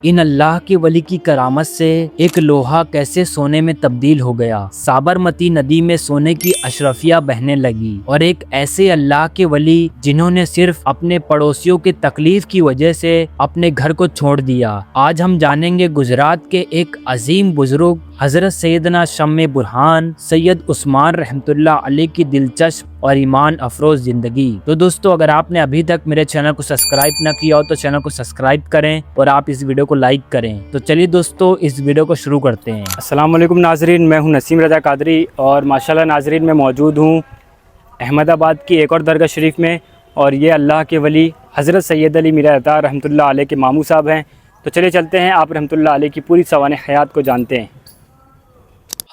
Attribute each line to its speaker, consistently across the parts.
Speaker 1: ان اللہ کے ولی کی کرامت سے ایک لوہا کیسے سونے میں تبدیل ہو گیا۔ سابرمتی ندی میں سونے کی اشرفیہ بہنے لگی اور ایک ایسے اللہ کے ولی جنہوں نے صرف اپنے پڑوسیوں کی تکلیف کی وجہ سے اپنے گھر کو چھوڑ دیا۔ آج ہم جانیں گے گجرات کے ایک عظیم بزرگ حضرت سیدنا شمع برہان سید عثمان رحمۃ اللہ علیہ کی دلچسپ اور ایمان افروز زندگی۔ تو دوستو، اگر آپ نے ابھی تک میرے چینل کو سبسکرائب نہ کیا ہو تو چینل کو سبسکرائب کریں اور آپ اس ویڈیو کو لائک کریں۔ تو چلیے دوستو، اس ویڈیو کو شروع کرتے ہیں۔
Speaker 2: السلام علیکم ناظرین، میں ہوں نسیم رضا قادری اور ماشاءاللہ ناظرین میں موجود ہوں احمد آباد کی ایک اور درگاہ شریف میں، اور یہ اللہ کے ولی حضرت سید علی میرا عطا رحمۃ اللہ علیہ کے ماموں صاحب ہیں۔ تو چلے چلتے ہیں، آپ رحمۃ اللہ علیہ کی پوری سوانح حیات کو جانتے ہیں۔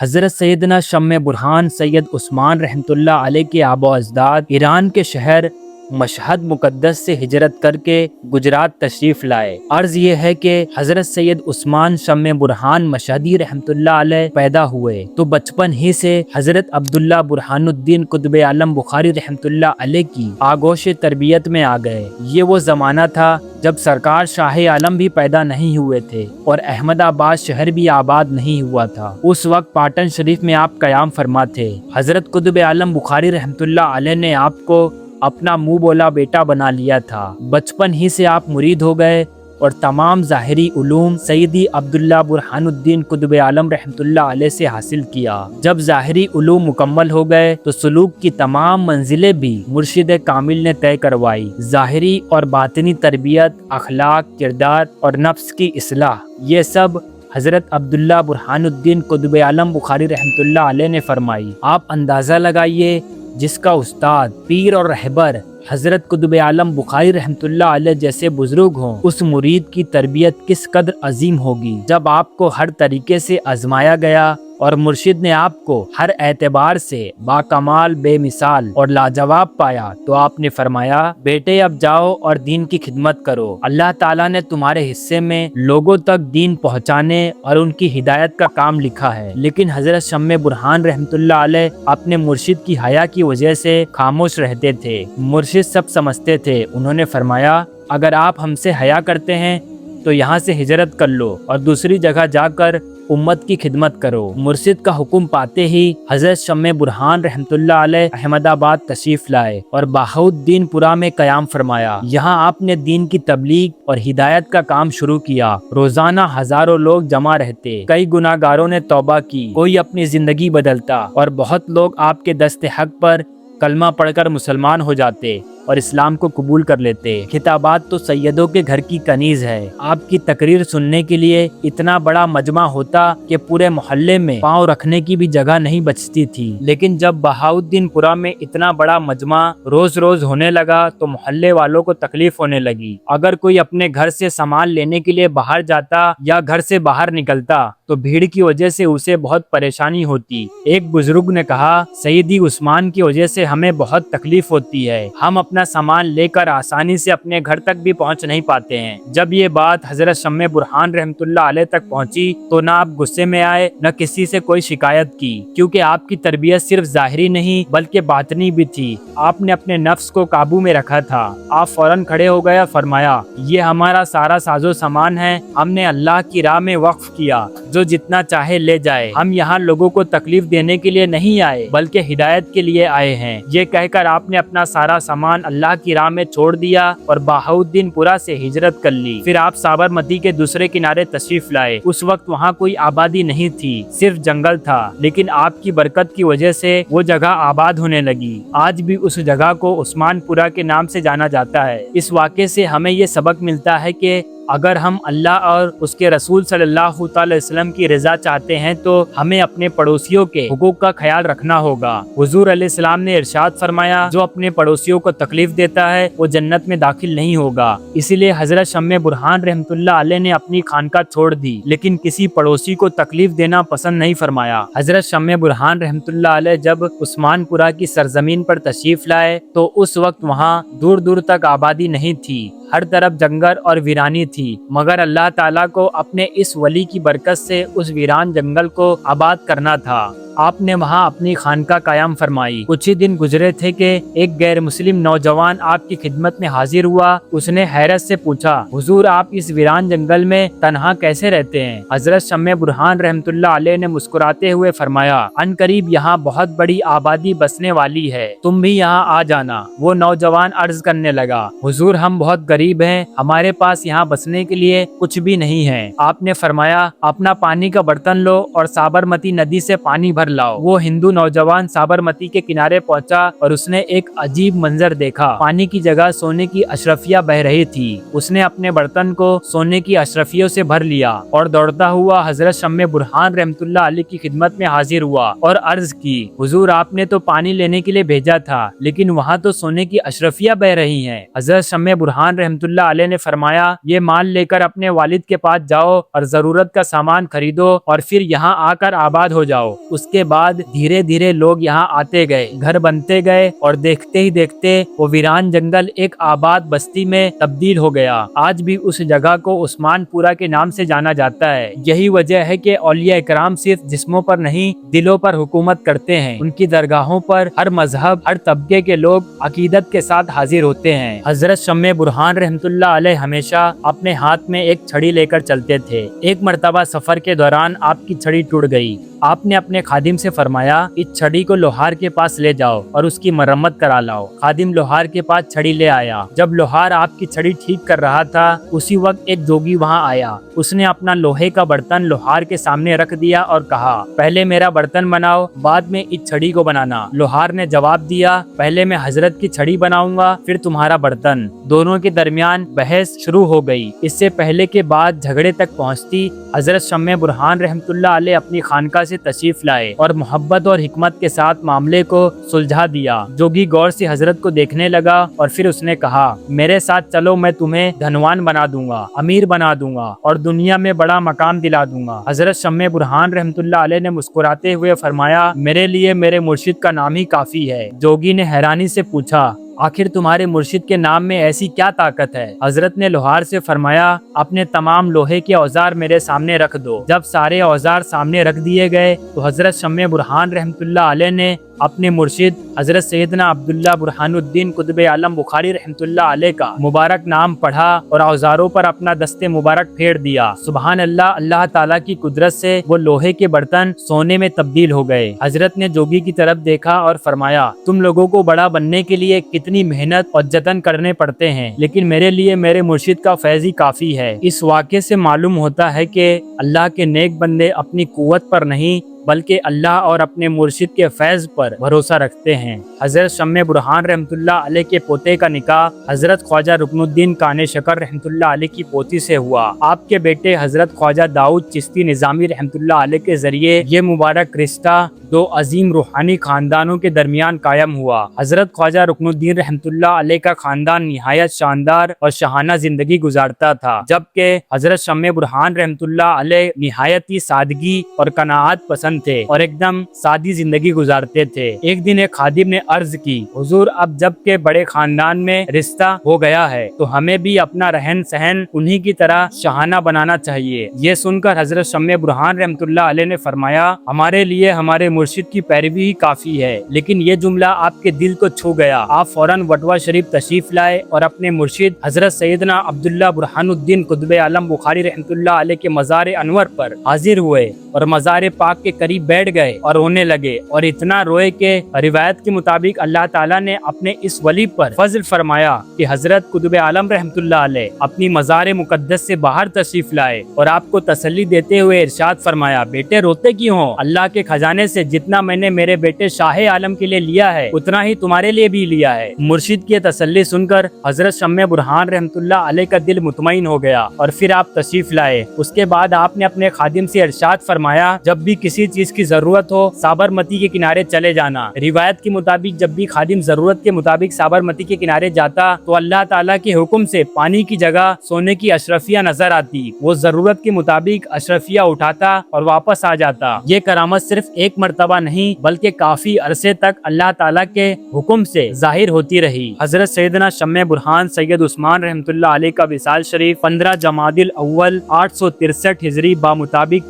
Speaker 1: حضرت سیدنا شمع برہان سید عثمان رحمۃ اللہ علیہ کے آباء و اجداد ایران کے شہر مشہد مقدس سے ہجرت کر کے گجرات تشریف لائے۔ عرض یہ ہے کہ حضرت سید عثمان شمع برہان مشہدی رحمۃ اللہ علیہ پیدا ہوئے تو بچپن ہی سے حضرت عبداللہ برہان الدین قطب عالم بخاری رحمۃ اللہ علیہ کی آغوش تربیت میں آ گئے۔ یہ وہ زمانہ تھا جب سرکار شاہ عالم بھی پیدا نہیں ہوئے تھے اور احمد آباد شہر بھی آباد نہیں ہوا تھا۔ اس وقت پاٹن شریف میں آپ قیام فرما تھے۔ حضرت قطب عالم بخاری رحمۃ اللہ علیہ نے آپ کو اپنا منہ بولا بیٹا بنا لیا تھا۔ بچپن ہی سے آپ مرید ہو گئے اور تمام ظاہری علوم سیدی عبداللہ برہان الدین قطب عالم رحمۃ اللہ علیہ سے حاصل کیا۔ جب ظاہری علوم مکمل ہو گئے تو سلوک کی تمام منزلیں بھی مرشد کامل نے طے کروائی۔ ظاہری اور باطنی تربیت، اخلاق، کردار اور نفس کی اصلاح، یہ سب حضرت عبداللہ برہان الدین قطب عالم بخاری رحمۃ اللہ علیہ نے فرمائی۔ آپ اندازہ لگائیے، جس کا استاد، پیر اور رہبر حضرت قطب عالم بخاری رحمۃ اللہ علیہ جیسے بزرگ ہوں، اس مرید کی تربیت کس قدر عظیم ہوگی۔ جب آپ کو ہر طریقے سے آزمایا گیا اور مرشد نے آپ کو ہر اعتبار سے باکمال، بے مثال اور لاجواب پایا تو آپ نے فرمایا، بیٹے اب جاؤ اور دین کی خدمت کرو۔ اللہ تعالیٰ نے تمہارے حصے میں لوگوں تک دین پہنچانے اور ان کی ہدایت کا کام لکھا ہے۔ لیکن حضرت شمع برہان رحمۃ اللہ علیہ اپنے مرشد کی حیا کی وجہ سے خاموش رہتے تھے۔ مرشد سب سمجھتے تھے۔ انہوں نے فرمایا، اگر آپ ہم سے حیا کرتے ہیں تو یہاں سے ہجرت کر لو اور دوسری جگہ جا کر امت کی خدمت کرو۔ مرشد کا حکم پاتے ہی حضرت شمع برہان رحمۃ اللہ علیہ احمد آباد تشریف لائے اور بہاؤالدین پورہ میں قیام فرمایا۔ یہاں آپ نے دین کی تبلیغ اور ہدایت کا کام شروع کیا۔ روزانہ ہزاروں لوگ جمع رہتے، کئی گناہ گاروں نے توبہ کی، کوئی اپنی زندگی بدلتا اور بہت لوگ آپ کے دست حق پر کلمہ پڑھ کر مسلمان ہو جاتے اور اسلام کو قبول کر لیتے۔ خطابات تو سیدوں کے گھر کی کنیز ہے۔ آپ کی تقریر سننے کے لیے اتنا بڑا مجمع ہوتا کہ پورے محلے میں پاؤں رکھنے کی بھی جگہ نہیں بچتی تھی۔ لیکن جب بہاؤالدین پورہ میں اتنا بڑا مجمع روز روز ہونے لگا تو محلے والوں کو تکلیف ہونے لگی۔ اگر کوئی اپنے گھر سے سامان لینے کے لیے باہر جاتا یا گھر سے باہر نکلتا تو بھیڑ کی وجہ سے اسے بہت پریشانی ہوتی۔ ایک بزرگ نے کہا، سیدی عثمان کی وجہ سے ہمیں بہت تکلیف ہوتی ہے، ہم اپنا سامان لے کر آسانی سے اپنے گھر تک بھی پہنچ نہیں پاتے ہیں۔ جب یہ بات حضرت شمع برہان رحمۃ اللہ علیہ تک پہنچی تو نہ آپ غصے میں آئے نہ کسی سے کوئی شکایت کی، کیونکہ آپ کی تربیت صرف ظاہری نہیں بلکہ باطنی بھی تھی۔ آپ نے اپنے نفس کو قابو میں رکھا تھا۔ آپ فوراً کھڑے ہو گئے، فرمایا، یہ ہمارا سارا ساز و سامان ہے، ہم نے اللہ کی راہ میں وقف کیا، جو جتنا چاہے لے جائے، ہم یہاں لوگوں کو تکلیف دینے کے لیے نہیں آئے بلکہ ہدایت کے لیے آئے ہیں۔ یہ کہہ کر آپ نے اپنا سارا سامان اللہ کی راہ میں چھوڑ دیا اور بہاؤالدین پورہ سے ہجرت کر لی۔ پھر آپ سابرمتی کے دوسرے کنارے تشریف لائے۔ اس وقت وہاں کوئی آبادی نہیں تھی، صرف جنگل تھا، لیکن آپ کی برکت کی وجہ سے وہ جگہ آباد ہونے لگی۔ آج بھی اس جگہ کو عثمان پورہ کے نام سے جانا جاتا ہے۔ اس واقعے سے ہمیں یہ سبق ملتا ہے کہ اگر ہم اللہ اور اس کے رسول صلی اللہ تعالی وسلم کی رضا چاہتے ہیں تو ہمیں اپنے پڑوسیوں کے حقوق کا خیال رکھنا ہوگا۔ حضور علیہ السلام نے ارشاد فرمایا، جو اپنے پڑوسیوں کو تکلیف دیتا ہے وہ جنت میں داخل نہیں ہوگا۔ اسی لیے حضرت شمع برہان رحمۃ اللہ علیہ نے اپنی خانقاہ چھوڑ دی، لیکن کسی پڑوسی کو تکلیف دینا پسند نہیں فرمایا۔ حضرت شمع برہان رحمۃ اللہ علیہ جب عثمان پورہ کی سرزمین پر تشریف لائے تو اس وقت وہاں دور دور تک آبادی نہیں تھی، ہر طرف جنگل اور ویرانی تھی، مگر اللہ تعالیٰ کو اپنے اس ولی کی برکت سے اس ویران جنگل کو آباد کرنا تھا۔ आपने वहाँ अपनी खानका कायम फरमाई। कुछ ही दिन गुजरे थे कि एक गैर मुस्लिम नौजवान आपकी खिदमत में हाजिर हुआ। उसने हैरत से पूछा, हुजूर आप इस वीरान जंगल में तन्हा कैसे रहते हैं? हजरत शम्मे बुरहान रहमतुल्लाह अलैह ने मुस्कुराते हुए फरमाया, अनकरीब यहाँ बहुत बड़ी आबादी बसने वाली है, तुम भी यहाँ आ जाना। वो नौजवान अर्ज करने लगा, हुजूर हम बहुत गरीब हैं, हमारे पास यहाँ बसने के लिए कुछ भी नहीं है। आपने फरमाया, अपना पानी का बर्तन लो और साबरमती नदी से पानी भर लाओ। वो हिंदू नौजवान साबरमती के किनारे पहुंचा और उसने एक अजीब मंजर देखा। पानी की जगह सोने की अशरफिया बह रही थी। उसने अपने बर्तन को सोने की अशरफियों से भर लिया और दौड़ता हुआ हजरत शम्मे बुरहान रहमतुल्लाह अलैह की खिदमत में हाजिर हुआ और अर्ज की, हुजूर आपने तो पानी लेने के लिए भेजा था, लेकिन वहाँ तो सोने की अशरफिया बह रही हैं। हजरत शम्मे बुरहान रहमतुल्लाह अलैह ने फरमाया, ये माल लेकर अपने वालिद के पास जाओ और जरूरत का सामान खरीदो और फिर यहाँ आकर आबाद हो जाओ। उसके बाद धीरे धीरे लोग यहाँ आते गए, घर बनते गए और देखते ही देखते वो वीरान जंगल एक आबाद बस्ती में तब्दील हो गया। आज भी उस जगह को उस्मानपुरा के नाम से जाना जाता है। यही वजह है कि औलिया इकराम सिर्फ जिस्मों पर नहीं दिलों पर हुकूमत करते हैं। उनकी दरगाहों पर हर मजहब हर तबके के लोग अकीदत के साथ हाजिर होते हैं। हजरत शम्मे बुरहान रहमतुल्लाह अलैह हमेशा अपने हाथ में एक छड़ी लेकर चलते थे। एक मर्तबा सफर के दौरान आपकी छड़ी टूट गई। आपने अपने खादिम से फरमाया, इस छड़ी को लोहार के पास ले जाओ और उसकी मरम्मत करा लाओ। खादिम लोहार के पास छड़ी ले आया। जब लोहार आपकी छड़ी ठीक कर रहा था, उसी वक्त एक जोगी वहाँ आया। उसने अपना लोहे का बर्तन लोहार के सामने रख दिया और कहा, पहले मेरा बर्तन बनाओ, बाद में इस छड़ी को बनाना। लोहार ने जवाब दिया, पहले मैं हजरत की छड़ी बनाऊंगा, फिर तुम्हारा बर्तन। दोनों के दरमियान बहस शुरू हो गई। इससे पहले के बाद झगड़े तक पहुँचती, हजरत शम्मे बुरहान रहमतुल्लाह अलैह अपनी खानका से तशरीफ लाए और मोहब्बत और हिकमत के साथ मामले को सुलझा दिया। जोगी गौर से हजरत को देखने लगा और फिर उसने कहा, मेरे साथ चलो, मैं तुम्हें धनवान बना दूंगा, अमीर बना दूंगा और दुनिया में बड़ा मकाम दिला दूंगा। हजरत शम्मे बुरहान रहमतुल्लाह अलैह ने मुस्कुराते हुए फरमाया, मेरे लिए मेरे मुर्शिद का नाम ही काफी है। जोगी ने हैरानी से पूछा, आखिर तुम्हारे मुर्शिद के नाम में ऐसी क्या ताकत है? हजरत ने लोहार से फरमाया, अपने तमाम लोहे के औजार मेरे सामने रख दो। जब सारे औजार सामने रख दिए गए तो हजरत शम्मे बुरहान रहमतुल्लाह अलैह ने अपने मुर्शिद हजरत सैयदना अब्दुल्ला बुरहानुद्दीन कुतुब आलम बुखारी रहमतुल्लाह अलैह का मुबारक नाम पढ़ा और औजारों पर अपना दस्ते मुबारक फेर दिया। सुबहान अल्लाह, अल्लाह ताला की कुदरत से वो लोहे के बर्तन सोने में तब्दील हो गए। हजरत ने जोगी की तरफ देखा और फरमाया, तुम लोगों को बड़ा बनने के लिए कितनी मेहनत और जतन करने पड़ते हैं, लेकिन मेरे लिए मेरे मुर्शिद का फैज़ ही काफी है। इस वाक़े से मालूम होता है कि अल्लाह के नेक बंदे अपनी कुव्वत पर नहीं बल्कि अल्लाह और अपने मुर्शिद के फैज़ पर भरोसा रखते हैं। हजरत शम्मे बुरहान रहमतुल्लाह अलैह के पोते का निकाह हजरत ख्वाजा रुकनुद्दीन काने शकर रहमतुल्लाह अलैह की पोती से हुआ। आपके बेटे हजरत ख्वाजा दाऊद चिश्ती निज़ामी रहमतुल्लाह अलैह के जरिए ये मुबारक रिश्ता दो अजीम रूहानी खानदानों के दरमियान कायम हुआ। हजरत ख्वाजा रुकनुद्दीन रहमतुल्लाह अलैह का खानदान निहायत शानदार और शाहाना जिंदगी गुजारता था, जबकि हजरत शम्मे बुरहान रहमतुल्लाह अलैह निहायत ही सादगी और कनाअत पसंद थे और एकदम सादी जिंदगी गुजारते थे। एक दिन एक खादिम ने अर्ज की, हुजूर अब जब के बड़े खानदान में रिश्ता हो गया है तो हमें भी अपना रहन सहन उन्हीं की तरह शाहाना बनाना चाहिए। ये सुनकर हजरत शम्मे बुरहान रहमतुल्लाह अलैह ने फरमाया, हमारे लिए हमारे मुर्शिद की पैरवी ही काफी है। लेकिन ये जुमला आपके दिल को छू गया। आप फौरन वटवा शरीफ तशरीफ लाए और अपने मुर्शिद हजरत सैयदना अब्दुल्ला बुरहानुद्दीन कुतुब आलम बुखारी रहमतुल्लाह अलैह के मज़ार अनवर पर हाजिर हुए और मज़ार पाक के करीब बैठ गए और रोने लगे और इतना रोए कि रिवायत के मुताबिक अल्लाह ताला ने अपने इस वली पर फजल फरमाया कि हजरत कुतुब आलम रहमतुल्लाह अलैह अपनी मज़ार मुकद्दस से बाहर तशरीफ लाए और आपको तसल्ली देते हुए इरशाद फरमाया, बेटे रोते क्यों हो? अल्लाह के खजाने से जितना मैंने मेरे बेटे शाह आलम के लिए लिया है उतना ही तुम्हारे लिए भी लिया है। मुर्शिद की तसल्ली सुनकर हजरत शम्मे बुरहान रहमतुल्लाह अलैह का दिल मुतमईन हो गया और फिर आप तशरीफ लाए। उसके बाद आपने अपने खादिम से इरशाद फरमाया, जब भी किसी चीज की जरूरत हो साबरमती के किनारे चले जाना। रिवायत के मुताबिक जब भी खादिम जरूरत के मुताबिक साबरमती के किनारे जाता तो अल्लाह ताला के हुक्म से पानी की जगह सोने की अशरफिया नजर आती। वो जरूरत के मुताबिक अशरफिया उठाता और वापस आ जाता। ये करामत सिर्फ एक मर्तबा नहीं बल्कि काफी अरसे तक अल्लाह ताला के हुक्म से जाहिर होती रही। हजरत सैयदना शम्मे बुरहान सैयद उस्मान रहमतुल्लाह अलैह का विसाल शरीफ 15 जमादिल अव्वल 863 हिजरी बामुताबिक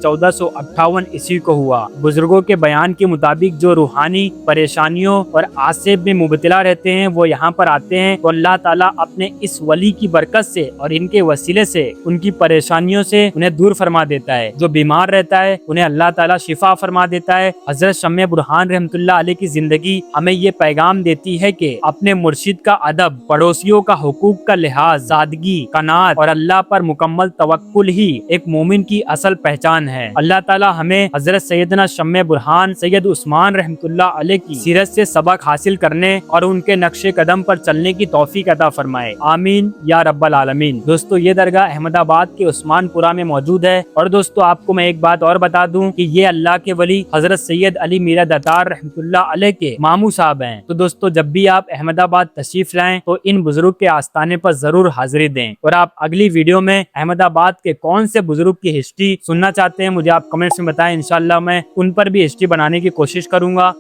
Speaker 1: 1958 ईस्वी को हुआ। बुजुर्गों के बयान के मुताबिक जो रूहानी परेशानियों और आसेब में मुबतला रहते हैं वो यहाँ पर आते हैं तो अल्लाह ताला अपने इस वली की बरकत से और इनके वसीले से उनकी परेशानियों से उन्हें दूर फरमा देता है। जो बीमार रहता है उन्हें अल्लाह ताला शिफा फरमा देता है। हजरत शम्मे बुरहान रहमतुल्लाह अलैह की जिंदगी हमें ये पैगाम देती है कि अपने मुर्शिद का अदब, पड़ोसियों का हुकूक का लिहाज, सादगी, कनात और अल्लाह पर मुकम्मल तवक्कुल ही एक मोमिन की असल पहचान है। अल्लाह ताला हमें हजरत सैयदना शम्मे बुरहान सैयद उस्मान रहमतुल्लाह अलैह की सीरत से सबक हासिल करने और उनके नक्शे कदम पर चलने की तौफीक अता फरमाए। आमीन या रब्बल आलमीन। दोस्तों ये दरगाह अहमदाबाद के उस्मानपुरा में मौजूद है। और दोस्तों आपको मैं एक बात और बता दूं कि ये अल्लाह के वली हजरत सैयद अली मीरा दतार रहमतुल्लाह अलैह के मामू साहब हैं। तो दोस्तों जब भी आप अहमदाबाद तशरीफ लाएं तो इन बुजुर्ग के आस्थाने पर जरूर हाजिरी दें। और आप अगली वीडियो में अहमदाबाद के कौन से बुजुर्ग की हिस्ट्री सुनना चाहते हैं मुझे आप कमेंट्स में बताएं। इंशाल्लाह मैं उन पर भी हिस्ट्री बनाने की कोशिश करूंगा।